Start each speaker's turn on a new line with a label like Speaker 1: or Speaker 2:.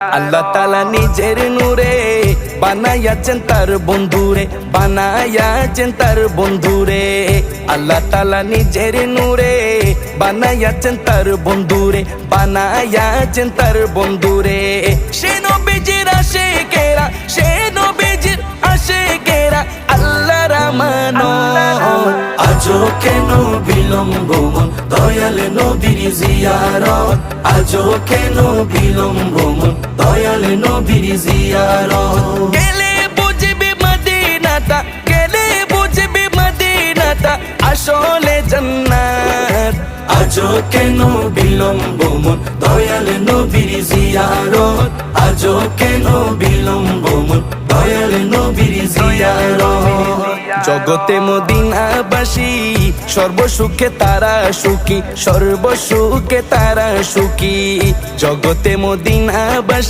Speaker 1: আল্লাহ তাআলা নিজের নূরে বানায়াছেন তার বন্ধুরে, বানায়াছেন তার বন্ধুরে। আল্লাহ তাআলা নিজের নূরে বানায়াছেন তার বন্ধুরে, বানায়াছেন তার বন্ধুরে। সে নবীজির আশিকেরা, সে নবীজির আশিকেরা আল্লাহর আমানত। আজও কেন বিলম্ব মন দয়াল নবীর জিয়ারত, আজও কেন বিলম্ব মন দয়াল নবীর জিয়ারত। গেলে বুঝবি মদিনাটা, গেলে বুঝবি মদিনাটা আসলে জান্নাত। আজও কেন বিলম্ব মন দয়াল নবীর জিয়ারত, আজও কেন বিলম্ব মন দয়াল নবীর জিয়ারত। জগতে মদিনাবাসী সর্বসুখে তারা সুখী, সর্বসুখে তারা সুখী। জগতে মদিনাবাসী